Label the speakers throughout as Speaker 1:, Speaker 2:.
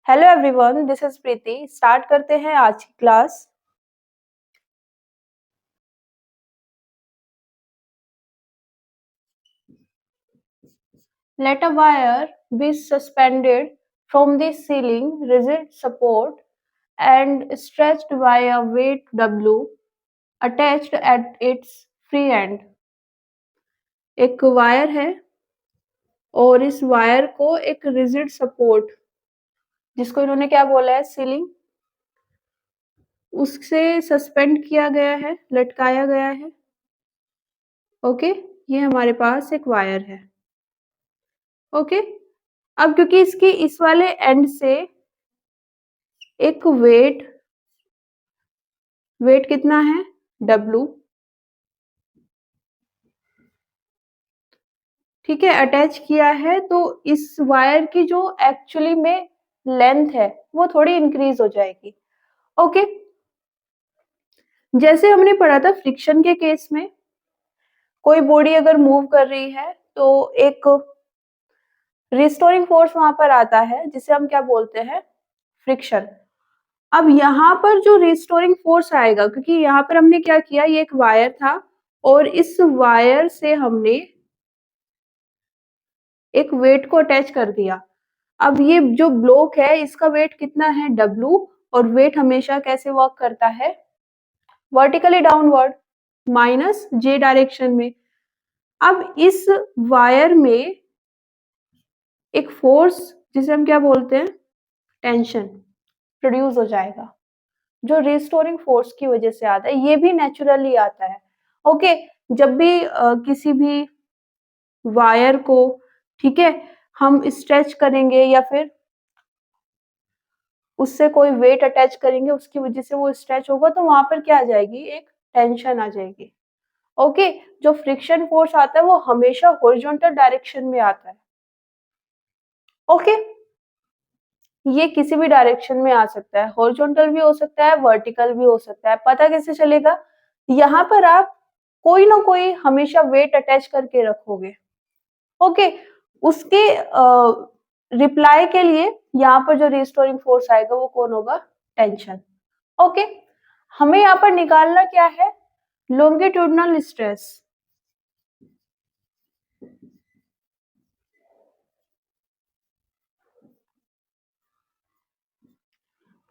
Speaker 1: Hello everyone, this is Preeti. Start करते हैं आज की class. Let a wire be suspended from the ceiling, rigid support, and stretched by a weight W attached at its free end. एक wire है और इस wire को एक रिजिड सपोर्ट, जिसको इन्होंने क्या बोला है, सीलिंग, उससे सस्पेंड किया गया है, लटकाया गया है। ओके, ये हमारे पास एक वायर है। ओके, अब क्योंकि इसकी इस वाले एंड से एक वेट कितना है, W, ठीक है, अटैच किया है, तो इस वायर की जो एक्चुअली में लेंथ है वो थोड़ी इंक्रीज हो जाएगी। ओके, जैसे हमने पढ़ा था फ्रिक्शन के केस में, कोई बॉडी अगर मूव कर रही है तो एक रिस्टोरिंग फोर्स वहां पर आता है, जिसे हम क्या बोलते हैं, फ्रिक्शन। अब यहाँ पर जो रिस्टोरिंग फोर्स आएगा, क्योंकि यहाँ पर हमने क्या किया, ये एक वायर था और इस वायर से हमने एक वेट को अटैच कर दिया। अब ये जो ब्लॉक है इसका वेट कितना है, W, और वेट हमेशा कैसे वर्क करता है, vertically downward, minus J direction में। अब इस वायर में एक फोर्स, जिसे हम क्या बोलते हैं, टेंशन, प्रोड्यूस हो जाएगा, जो रिस्टोरिंग फोर्स की वजह से आता है। ये भी नेचुरली आता है। ओके, जब भी किसी भी वायर को, ठीक है, हम स्ट्रेच करेंगे या फिर उससे कोई वेट अटैच करेंगे, उसकी वजह से वो स्ट्रेच होगा, तो वहां पर क्या आ जाएगी, एक टेंशन आ जाएगी। ओके, जो फ्रिक्शन फोर्स आता है वो हमेशा हॉरिजॉन्टल डायरेक्शन में आता है। ओके, ये किसी भी डायरेक्शन में आ सकता है, हॉरिजॉन्टल भी हो सकता है, वर्टिकल भी हो सकता है। पता कैसे चलेगा, यहाँ पर आप कोई ना कोई हमेशा वेट अटैच करके रखोगे। ओके, उसके रिप्लाई के लिए यहाँ पर जो रिस्टोरिंग फोर्स आएगा वो कौन होगा, टेंशन। ओके, हमें यहाँ पर निकालना क्या है, लॉन्गिट्यूडनल स्ट्रेस।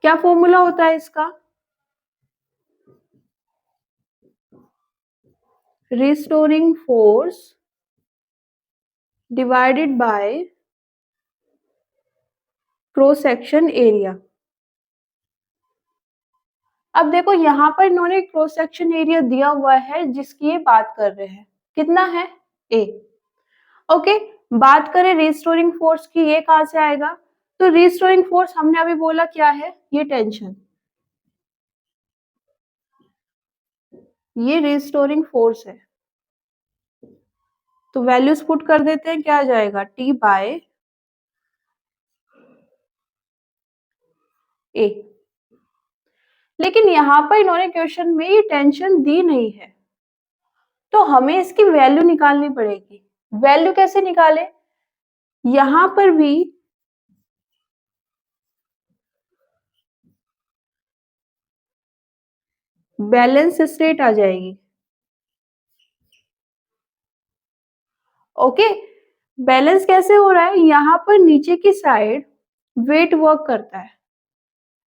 Speaker 1: क्या फॉर्मूला होता है इसका, restoring force divided by cross section area. अब देखो यहाँ पर इन्होंने क्रॉस सेक्शन एरिया दिया हुआ है जिसकी ये बात कर रहे हैं, कितना है, A। ओके, बात करें रिस्टोरिंग फोर्स की, ये कहां से आएगा, तो रिस्टोरिंग फोर्स हमने अभी बोला क्या है, ये टेंशन, ये रिस्टोरिंग फोर्स है। तो वैल्यूज पुट कर देते हैं, क्या आ जाएगा, T बाय A। लेकिन यहाँ पर इन्होंने क्वेश्चन में ये टेंशन दी नहीं है, तो हमें इसकी वैल्यू निकालनी पड़ेगी। वैल्यू कैसे निकाले, यहां पर भी बैलेंस स्टेट आ जाएगी। ओके, बैलेंस कैसे हो रहा है, यहाँ पर नीचे की साइड वेट वर्क करता है,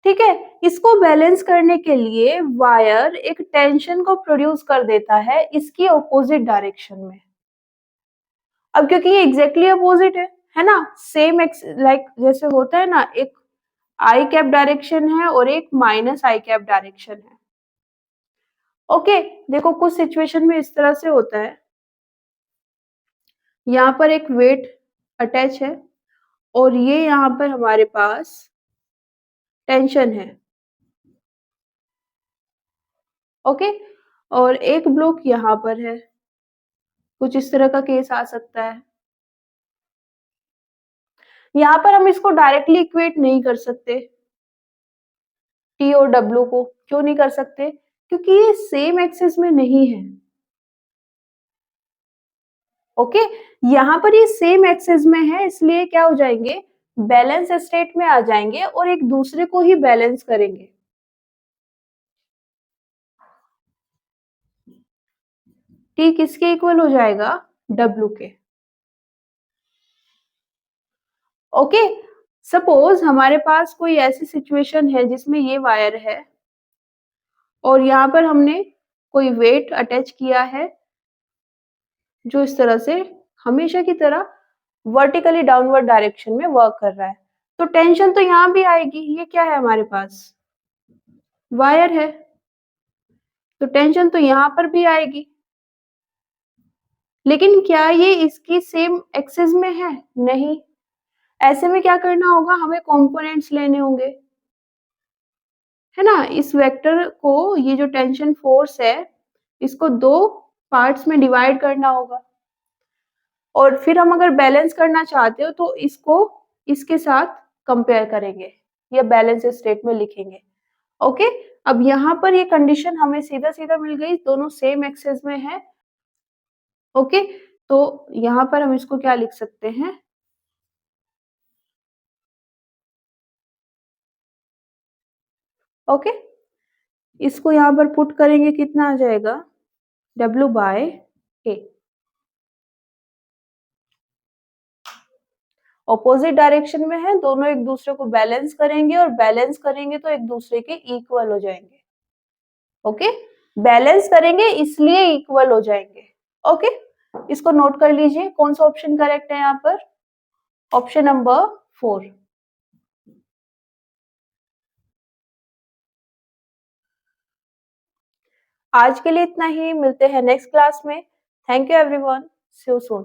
Speaker 1: ठीक है। इसको बैलेंस करने के लिए वायर एक टेंशन को प्रोड्यूस कर देता है इसकी ऑपोजिट डायरेक्शन में। अब क्योंकि ये एग्जैक्टली अपोजिट है ना, सेम एक्स, लाइक जैसे होता है ना, एक आई कैप डायरेक्शन है और एक माइनस आई कैप डायरेक्शन है। ओके, देखो कुछ सिचुएशन में इस तरह से होता है, यहाँ पर एक वेट अटैच है और ये यहाँ पर हमारे पास टेंशन है। ओके, और एक ब्लॉक यहाँ पर है, कुछ इस तरह का केस आ सकता है। यहाँ पर हम इसको डायरेक्टली इक्वेट नहीं कर सकते, T और W को, क्यों नहीं कर सकते, क्योंकि ये सेम एक्सिस में नहीं है। ओके, यहाँ पर ये सेम एक्सिस में है, इसलिए क्या हो जाएंगे, बैलेंस स्टेट में आ जाएंगे और एक दूसरे को ही बैलेंस करेंगे। T किसके इक्वल हो जाएगा? W के। ओके, सपोज हमारे पास कोई ऐसी सिचुएशन है जिसमें ये वायर है और यहाँ पर हमने कोई वेट अटैच किया है जो इस तरह से हमेशा की तरह वर्टिकली डाउनवर्ड डायरेक्शन में वर्क कर रहा है। तो टेंशन तो यहाँ भी आएगी। ये क्या है हमारे पास? वायर है, तो टेंशन तो यहाँ पर भी आएगी। लेकिन क्या ये इसकी सेम एक्सिस में है? नहीं। ऐसे में क्या करना होगा? हमें कंपोनेंट्स लेने होंगे, है ना। इस वेक्टर को, ये जो टेंशन फोर्स है, इसको दो पार्ट्स में डिवाइड करना होगा और फिर हम अगर बैलेंस करना चाहते हो तो इसको इसके साथ कंपेयर करेंगे या बैलेंस स्टेट में लिखेंगे। ओके, अब यहाँ पर ये कंडीशन हमें सीधा सीधा मिल गई, दोनों सेम एक्सेस में है। ओके, तो यहाँ पर हम इसको क्या लिख सकते हैं? ओके, इसको यहाँ पर पुट करेंगे, कितना आ जाएगा? W/A। ऑपोजिट डायरेक्शन में है, दोनों एक दूसरे को बैलेंस करेंगे और बैलेंस करेंगे तो एक दूसरे के इक्वल हो जाएंगे। ओके, बैलेंस करेंगे इसलिए इक्वल हो जाएंगे। ओके, इसको नोट कर लीजिए। कौन सा ऑप्शन करेक्ट है यहाँ पर? Option number 4। आज के लिए इतना ही, मिलते हैं नेक्स्ट क्लास में। Thank you everyone, see you soon.